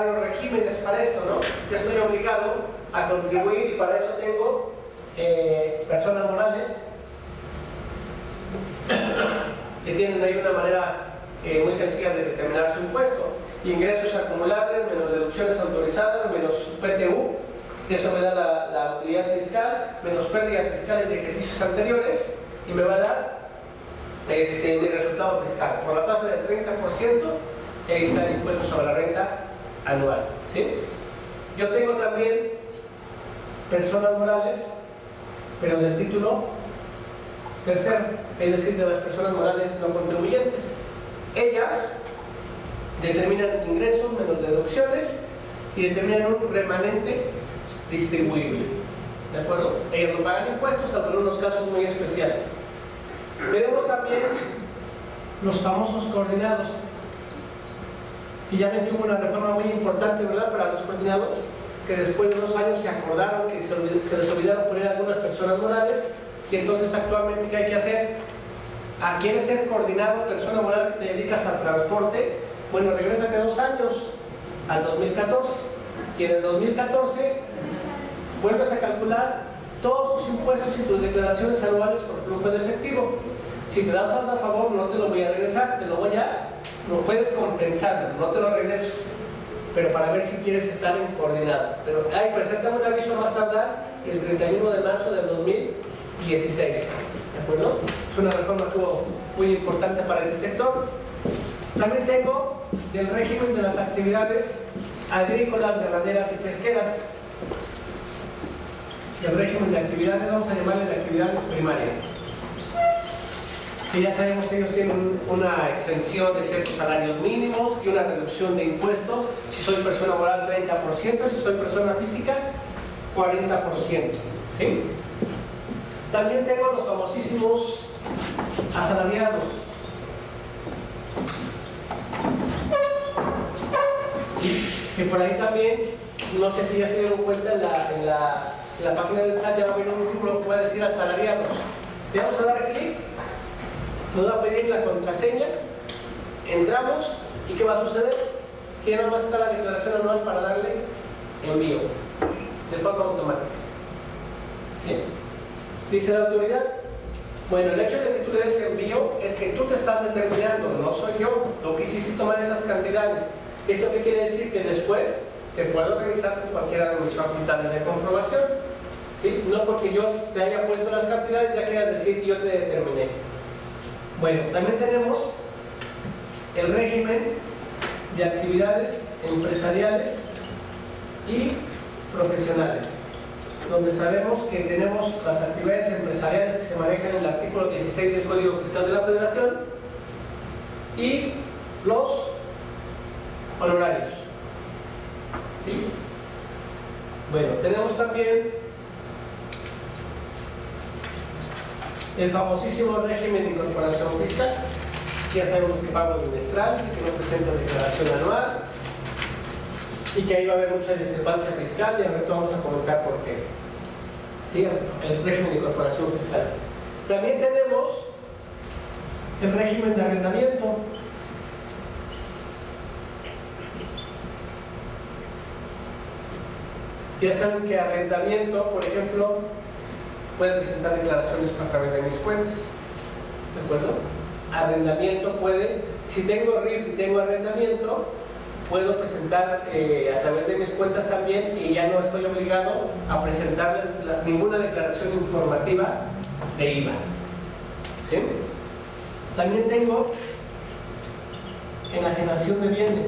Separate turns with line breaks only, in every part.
varios regímenes para esto, ¿no? Yo estoy obligado a contribuir y para eso tengo personas morales que tienen ahí una manera muy sencilla de determinar su impuesto. Ingresos acumulables, menos deducciones autorizadas, menos PTU, y eso me da la utilidad fiscal, menos pérdidas fiscales de ejercicios anteriores, y me va a dar mi resultado fiscal. Por la tasa del 30%, ahí está el impuesto sobre la renta anual, ¿sí? Yo tengo también personas morales, pero del título tercero, es decir, de las personas morales no contribuyentes. Ellas determinan ingresos menos deducciones y determinan un remanente distribuible, ¿de acuerdo? Ellas no pagan impuestos, salvo en unos casos muy especiales. Tenemos también los famosos coordinados, y ya ven que hubo una reforma muy importante, ¿verdad?, para los coordinados, que después de 2 años se acordaron que se les olvidaron poner algunas personas morales, y entonces actualmente ¿qué hay que hacer? ¿Quieres ser coordinado, persona moral que te dedicas al transporte? Bueno, regrésate 2 años, al 2014, y en el 2014 vuelves a calcular todos tus impuestos y tus declaraciones anuales por flujo de efectivo. Si te das saldo a favor, no te lo voy a regresar, no puedes compensarlo, no te lo regreso, pero para ver si quieres estar en coordinado. Pero preséntame un aviso más tardar el 31 de marzo del 2016, ¿de acuerdo? Es una reforma que hubo muy importante para ese sector. También tengo el régimen de las actividades agrícolas, ganaderas y pesqueras. El régimen de actividades, vamos a llamarle de actividades primarias. Y ya sabemos que ellos tienen una exención de ciertos salarios mínimos y una reducción de impuestos. Si soy persona moral, 30%, si soy persona física, 40%. ¿Sí? También tengo los famosísimos asalariados. Que por ahí también, no sé si ya se dieron cuenta, en la página del SAT ya va a haber un título que va a decir asalariados. Le vamos a dar clic, nos va a pedir la contraseña, entramos y ¿qué va a suceder? Que ya nada más está la declaración anual para darle envío de forma automática. ¿Sí? Dice la autoridad, bueno, el hecho de que tú le des envío es que tú te estás determinando, no soy yo, tú quisiste tomar esas cantidades. ¿Esto qué quiere decir? Que después te puedo revisar con cualquiera de mis facultades de comprobación, ¿sí? No porque yo te haya puesto las cantidades ya quieras decir que yo te determiné. Bueno, también tenemos el régimen de actividades empresariales y profesionales, donde sabemos que tenemos las actividades empresariales que se manejan en el artículo 16 del Código Fiscal de la Federación y los honorarios. ¿Sí? Bueno, tenemos también el famosísimo régimen de incorporación fiscal. Ya sabemos que pago bimestral, que no presento declaración anual y que ahí va a haber mucha discrepancia fiscal y ahorita vamos a comentar por qué. ¿Sí? El régimen de incorporación fiscal. También tenemos el régimen de arrendamiento. Ya saben que arrendamiento, por ejemplo, puede presentar declaraciones a través de mis cuentas, ¿de acuerdo? Arrendamiento puede, si tengo RIF y tengo arrendamiento, puedo presentar a través de mis cuentas también y ya no estoy obligado a presentar ninguna declaración informativa de IVA. ¿Sí? También tengo enajenación de bienes.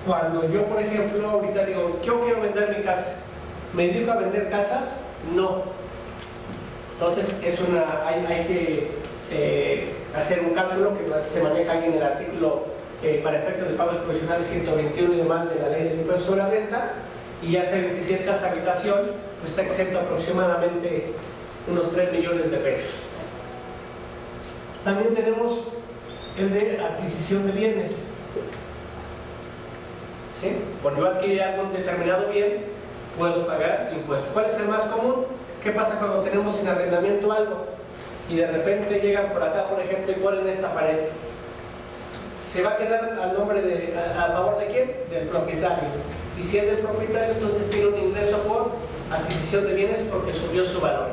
Cuando yo, por ejemplo, ahorita digo, yo quiero vender mi casa, ¿me dedico a vender casas? No. Entonces hay que hacer un cálculo que se maneja ahí en el artículo para efectos de pagos provisionales 121 y demás de la ley del impuesto sobre la renta, y ya saben que si es casa habitación, pues está exento aproximadamente unos 3 millones de pesos. También tenemos el de adquisición de bienes. ¿Sí? Por yo adquirir algún determinado bien, puedo pagar impuestos. ¿Cuál es el más común? ¿Qué pasa cuando tenemos en arrendamiento algo y de repente llegan por acá, por ejemplo, igual en esta pared? se va a quedar al nombre a favor de quién? Del propietario. Y si es del propietario, entonces tiene un ingreso por adquisición de bienes porque subió su valor.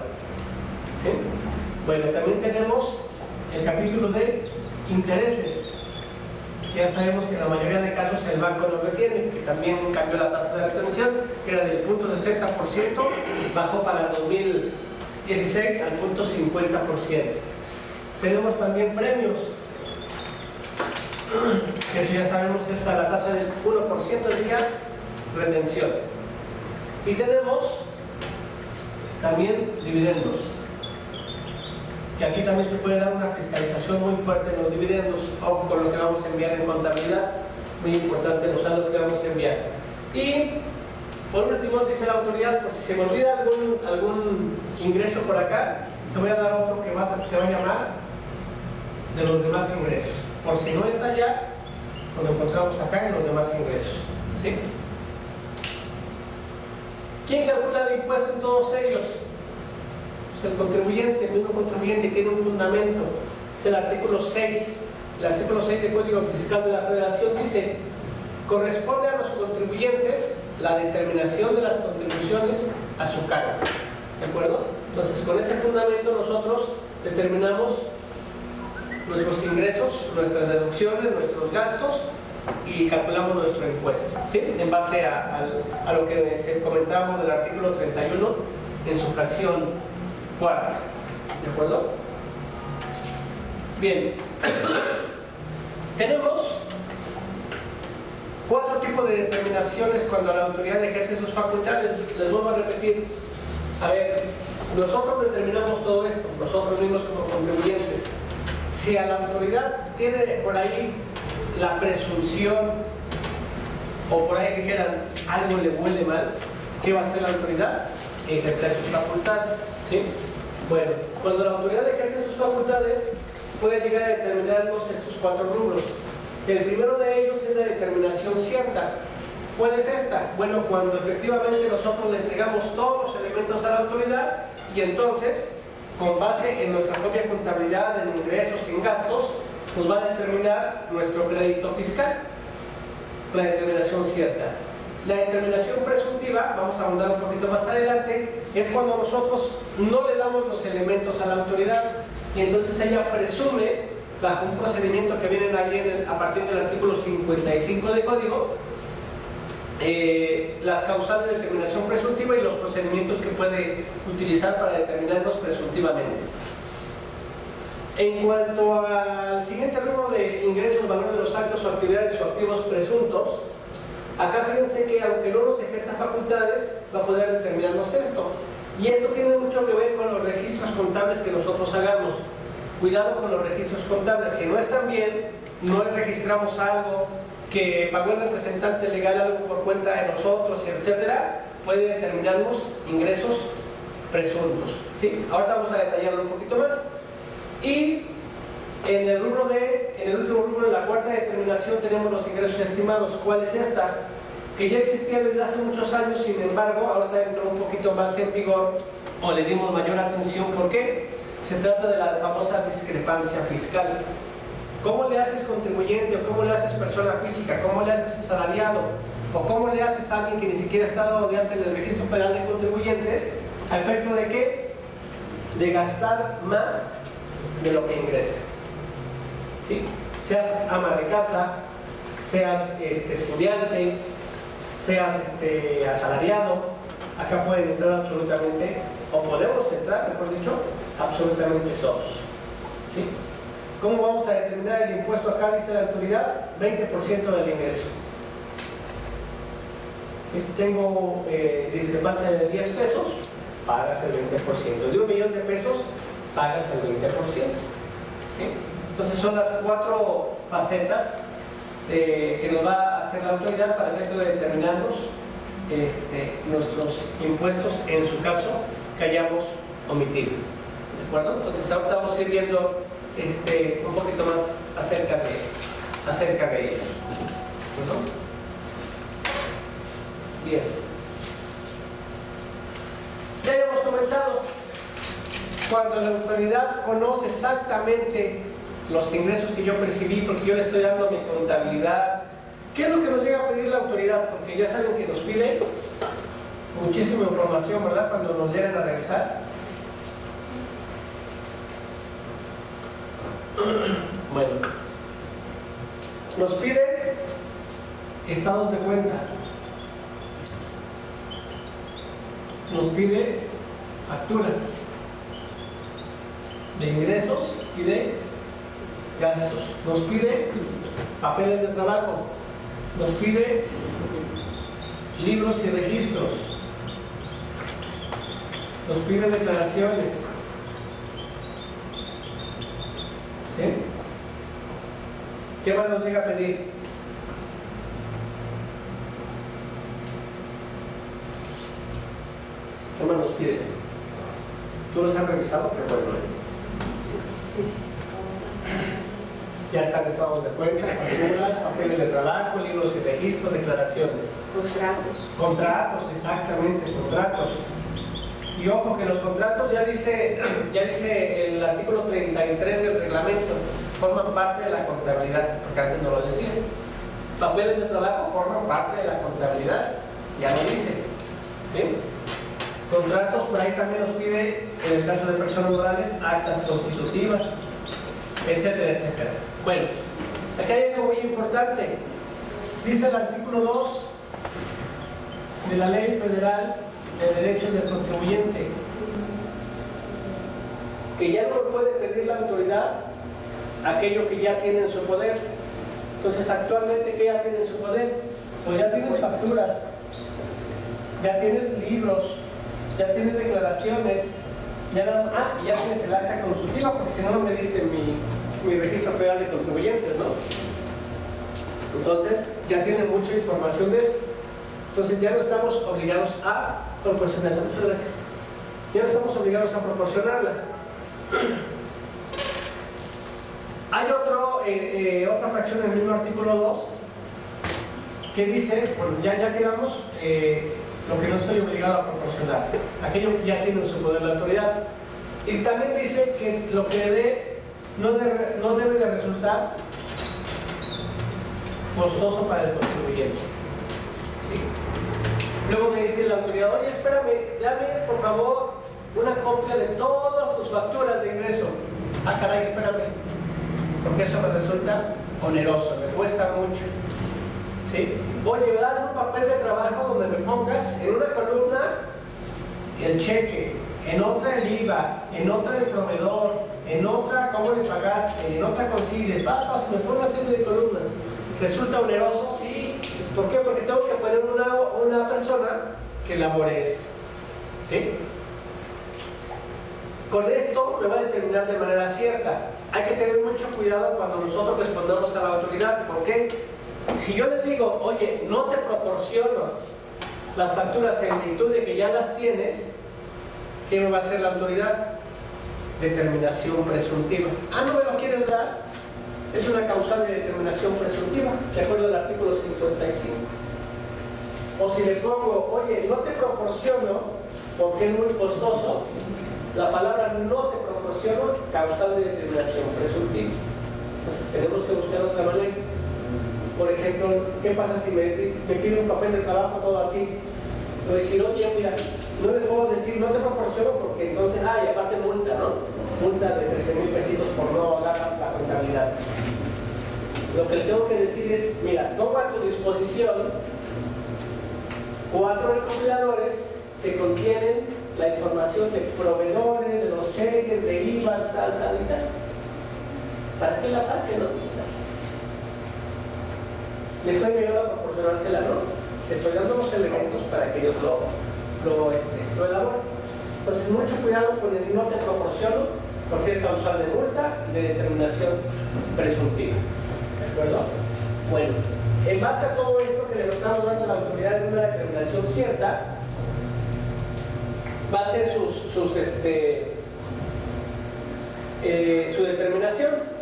¿Sí? Bueno, también tenemos el capítulo de intereses. Ya sabemos que en la mayoría de casos el banco nos retiene, que también cambió la tasa de retención, que era del 0.60%, bajó para el 2016 al 0.50%. Tenemos también premios, que eso ya sabemos que es a la tasa del 1% de día retención. Y tenemos también dividendos, que aquí también se puede dar una fiscalización muy fuerte en los dividendos, ojo con lo que vamos a enviar en contabilidad, muy importante los saldos que vamos a enviar. Y por último dice la autoridad, por si se me olvida algún ingreso por acá, te voy a dar otro que se va a llamar de los demás ingresos. Por si no está ya, lo encontramos acá en los demás ingresos. ¿Sí? ¿Quién calcula el impuesto en todos ellos? Pues el contribuyente, el mismo contribuyente tiene un fundamento. Es el artículo 6. El artículo 6 del Código Fiscal de la Federación dice: corresponde a los contribuyentes la determinación de las contribuciones a su cargo. ¿De acuerdo? Entonces, con ese fundamento nosotros determinamos nuestros ingresos, nuestras deducciones, nuestros gastos y calculamos nuestro impuesto, ¿sí? En base a lo que comentábamos del artículo 31 en su fracción cuarta. ¿De acuerdo? Bien. Tenemos 4 tipos de determinaciones cuando la autoridad ejerce sus facultades. Les vuelvo a repetir. A ver, nosotros determinamos todo esto, nosotros mismos como contribuyentes. Si a la autoridad tiene por ahí la presunción, o por ahí dijeran algo le huele mal, ¿qué va a hacer la autoridad? Ejercer sus facultades, ¿sí? Bueno, cuando la autoridad ejerce sus facultades, puede llegar a determinarnos estos 4 rubros. El primero de ellos es la determinación cierta. ¿Cuál es esta? Bueno, cuando efectivamente nosotros le entregamos todos los elementos a la autoridad y entonces, con base en nuestra propia contabilidad, en ingresos y en gastos, nos va a determinar nuestro crédito fiscal. La determinación cierta. La determinación presuntiva, vamos a ahondar un poquito más adelante, es cuando nosotros no le damos los elementos a la autoridad y entonces ella presume, bajo un procedimiento que viene ahí a partir del artículo 55 del Código, las causales de determinación presuntiva y los procedimientos que puede utilizar para determinarlos presuntivamente. En cuanto al siguiente rubro de ingresos, valor de los actos o actividades o activos presuntos, acá fíjense que aunque no nos ejerza facultades, va a poder determinarnos esto. Y esto tiene mucho que ver con los registros contables que nosotros hagamos. Cuidado con los registros contables, si no están bien, no registramos algo que pagó el representante legal algo por cuenta de nosotros, etcétera, puede determinarnos ingresos presuntos. ¿Sí? Ahora vamos a detallarlo un poquito más. Y en el último rubro, en la cuarta determinación, tenemos los ingresos estimados. ¿Cuál es esta? Que ya existía desde hace muchos años, sin embargo, ahora entró un poquito más en vigor o le dimos mayor atención. ¿Por qué? Se trata de la famosa discrepancia fiscal. ¿Cómo le haces contribuyente o cómo le haces persona física? ¿Cómo le haces asalariado? ¿O cómo le haces a alguien que ni siquiera está dado de alta en el Registro Federal de Contribuyentes? ¿A efecto de qué? De gastar más de lo que ingresa. ¿Sí? Seas ama de casa, seas estudiante, seas asalariado, acá pueden entrar absolutamente, o podemos entrar, mejor dicho, absolutamente todos. ¿Sí? ¿Cómo vamos a determinar el impuesto acá? Dice la autoridad, 20% del ingreso. Si tengo discrepancia de 10 pesos, pagas el 20%. De 1.000.000 de pesos, pagas el 20%. ¿Sí? Entonces son las 4 facetas que nos va a hacer la autoridad para efecto de determinarnos nuestros impuestos en su caso que hayamos omitido. ¿De acuerdo? Entonces ahorita vamos a ir viendo un poquito más acerca de ellos. ¿No? Bien. Ya hemos comentado, cuando la autoridad conoce exactamente los ingresos que yo percibí, porque yo le estoy dando mi contabilidad. ¿Qué es lo que nos llega a pedir la autoridad? Porque ya saben que nos pide muchísima información, ¿verdad? Cuando nos llegan a revisar. Bueno, nos pide estados de cuenta, nos pide facturas de ingresos y de gastos, nos pide papeles de trabajo, nos pide libros y registros, nos pide declaraciones. ¿Sí? ¿Qué más nos llega a pedir? ¿Qué más nos pide? ¿Tú los has revisado? Qué bueno, ¿eh?
Sí.
Ya están estados de cuenta, facturas, papeles de trabajo, libros y registros, declaraciones. Contratos, exactamente, contratos. Y ojo que los contratos ya dice el artículo 33 del reglamento, forman parte de la contabilidad, porque antes no lo decía. Papeles de trabajo forman parte de la contabilidad, ya lo dice. ¿Sí? Contratos, por ahí también nos pide, en el caso de personas morales, actas constitutivas, etcétera, etcétera. Bueno, aquí hay algo muy importante. Dice el artículo 2 de la Ley Federal de Derechos del Contribuyente que ya no puede pedir la autoridad aquello que ya tiene en su poder. Entonces, actualmente, ¿qué ya tiene en su poder? Pues ya tienes facturas, ya tienes libros, ya tienes declaraciones, ya tienes el acta consultiva, porque si no, no me diste mi registro federal de contribuyentes, ¿no? Entonces, ya tiene mucha información de esto. Entonces, ya no estamos obligados a proporcionarla. Muchas gracias. Ya no estamos obligados a proporcionarla. Hay otra fracción en el mismo artículo 2 que dice, bueno, ya quedamos lo que no estoy obligado a proporcionar, aquello que ya tiene en su poder la autoridad. Y también dice que lo que dé no debe de resultar costoso para el contribuyente. ¿Sí? Luego me dice la autoridad, oye, espérame, dame por favor una copia de todas tus facturas de ingreso. Ah, caray, espérame, porque eso me resulta oneroso, me cuesta mucho. ¿Sí? Voy a llevar un papel de trabajo donde me pongas en una columna el cheque, en otra el IVA, en otra el proveedor, en otra cómo le pagaste, en otra consigues, me pongo una serie de columnas. ¿Resulta oneroso? Sí. ¿Por qué? Porque tengo que poner una persona que elabore esto. ¿Sí? Con esto me va a determinar de manera cierta. Hay que tener mucho cuidado cuando nosotros respondamos a la autoridad. ¿Por qué? Si yo les digo, oye, no te proporciono las facturas en virtud de que ya las tienes, ¿qué me va a hacer la autoridad? Determinación presuntiva. Ah, ¿no me lo quieres dar? Es una causal de determinación presuntiva, de acuerdo al artículo 55. O si le pongo, oye, no te proporciono, porque es muy costoso, la palabra no te proporciono, causal de determinación presuntiva. Entonces tenemos que buscar otra manera. Por ejemplo, ¿qué pasa si me pide un papel de trabajo todo así? Voy a decir, oye, mira, no le puedo decir, no te proporciono, porque entonces, y aparte multa, ¿no? Multa de 13,000 pesitos por no dar la contabilidad. Lo que le tengo que decir es, mira, toma a tu disposición 4 recopiladores que contienen la información de proveedores, de los cheques, de IVA, tal y tal. ¿Para qué la parte, no? Le estoy llegando a proporcionársela, ¿no? Le estoy dando los elementos para que ellos lo elaboren. Entonces, mucho cuidado con el no te proporciono, porque es causal de multa y de determinación presuntiva. ¿De acuerdo? Bueno, en base a todo esto que le estamos dando a la autoridad de una determinación cierta, va a ser su determinación.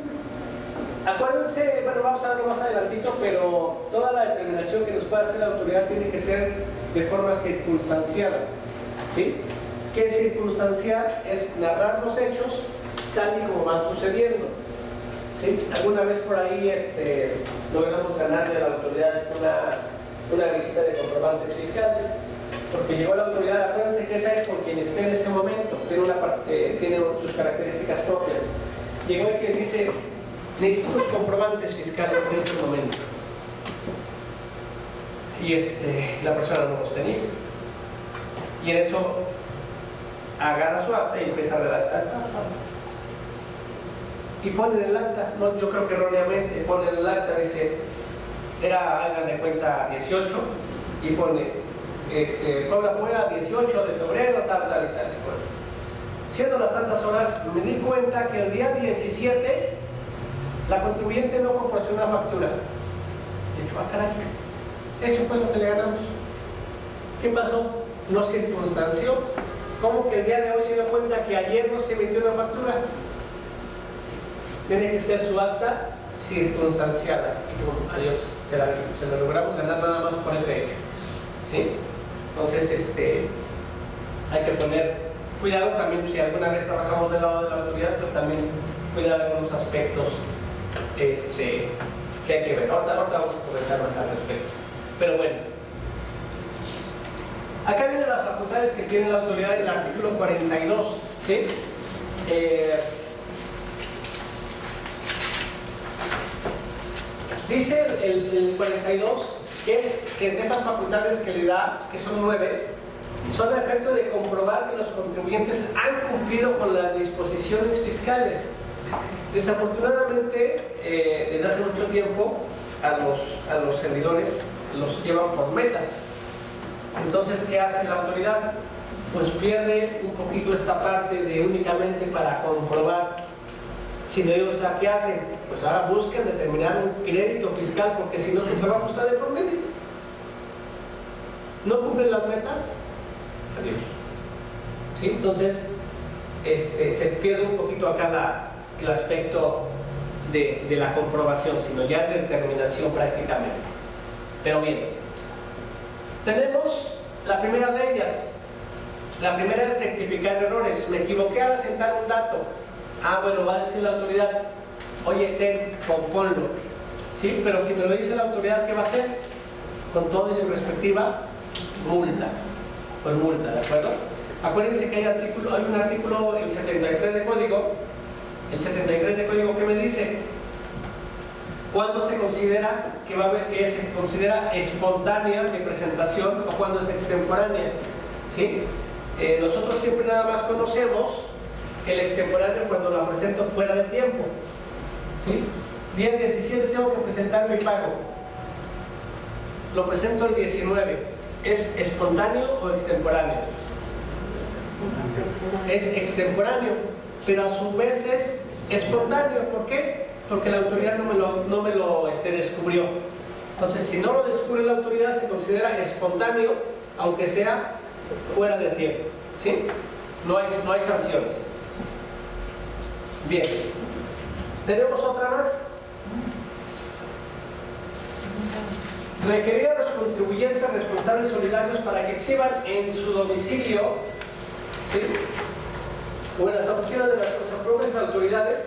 Acuérdense, bueno, vamos a verlo más adelantito, pero toda la determinación que nos pueda hacer la autoridad tiene que ser de forma circunstancial. ¿Sí? ¿Qué es circunstancial? Es narrar los hechos tal y como van sucediendo. ¿sí? Alguna vez por ahí logramos ganar de la autoridad una visita de comprobantes fiscales, porque llegó la autoridad. Acuérdense que esa es por quien esté en ese momento, tiene sus características propias. Llegó el que dice: necesito los comprobantes fiscales en este momento, y la persona no los tenía, y en eso agarra su acta y empieza a redactar y pone en el acta, no, yo creo que erróneamente pone en el acta, dice, hagan de cuenta 18, y pone Puebla Puebla 18 de febrero, tal y tal. Bueno, siendo las tantas horas, me di cuenta que el día 17 la contribuyente no proporcionó una factura. De hecho, caray, eso fue lo que le ganamos. ¿Qué pasó? No circunstanció. ¿Cómo que el día de hoy se dio cuenta que ayer no se emitió una factura? Tiene que ser su acta circunstanciada. Y adiós, se la logramos ganar nada más por ese hecho, ¿sí? Entonces, hay que poner cuidado también. Si alguna vez trabajamos del lado de la autoridad, pues también cuidar algunos aspectos que hay que ver. Ahorita vamos a comentar más al respecto. Pero bueno, acá vienen las facultades que tiene la autoridad en el artículo 42, ¿sí? Dice el 42 que esas facultades que le da, que son 9, son a efecto de comprobar que los contribuyentes han cumplido con las disposiciones fiscales. Desafortunadamente, desde hace mucho tiempo, a los servidores los llevan por metas. Entonces, ¿qué hace la autoridad? Pues pierde un poquito esta parte de únicamente para comprobar. Sino ellos, ¿qué hacen? Pues ahora buscan determinar un crédito fiscal, porque si no, su trabajo está de por medio. ¿No cumplen las metas? Adiós. ¿Sí? Entonces, se pierde un poquito acá el aspecto de la comprobación, sino ya de determinación prácticamente. Pero bien, tenemos la primera de ellas. La primera es rectificar errores. Me equivoqué al asentar un dato. Bueno, va a decir la autoridad, oye, componlo. ¿Sí? Pero si me lo dice la autoridad, ¿qué va a hacer? Con todo y su respectiva multa. Por multa, ¿de acuerdo? Acuérdense que hay un artículo, el 73 de código. El 73 de código, ¿qué me dice? ¿Cuándo se considera que se considera espontánea mi presentación o cuándo es extemporánea? ¿Sí? Nosotros siempre nada más conocemos el extemporáneo cuando la presento fuera de tiempo. ¿Sí? Día 17 tengo que presentar mi pago. Lo presento el 19. ¿Es espontáneo o extemporáneo? Es extemporáneo, pero a su vez es espontáneo. ¿Por qué? Porque la autoridad no me lo descubrió. Entonces, si no lo descubre la autoridad, se considera espontáneo, aunque sea fuera de tiempo. ¿Sí? No hay sanciones. Bien. ¿Tenemos otra más? Requerir a los contribuyentes responsables solidarios para que exhiban en su domicilio, ¿sí?, o en las oficinas de las propias autoridades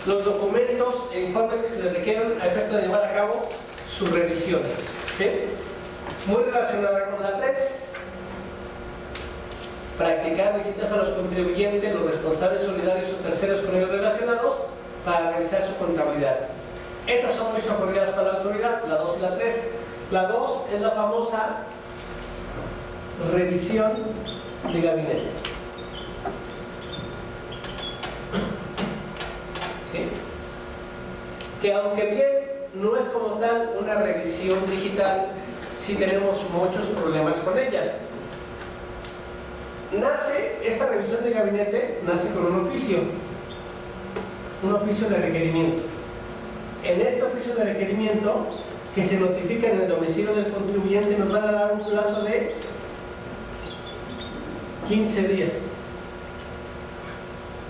los documentos e informes que se les requieren a efecto de llevar a cabo su revisión. ¿Sí? Muy relacionada con la 3. Practicar visitas a los contribuyentes, los responsables solidarios o terceros con ellos relacionados para revisar su contabilidad. Estas son muy socorridas para la autoridad, la 2 y la 3. La 2 es la famosa revisión de gabinete. ¿Sí? Que aunque bien no es como tal una revisión digital, sí tenemos muchos problemas con ella. Esta revisión de gabinete nace con un oficio de requerimiento. En este oficio de requerimiento, que se notifica en el domicilio del contribuyente, nos van a dar un plazo de 15 días.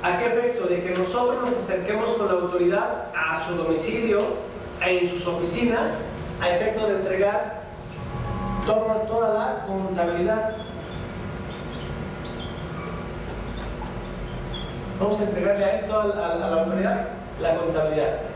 ¿A qué efecto? De que nosotros nos acerquemos con la autoridad a su domicilio, en sus oficinas, a efecto de entregar toda la contabilidad. Vamos a entregarle a él a la autoridad la contabilidad.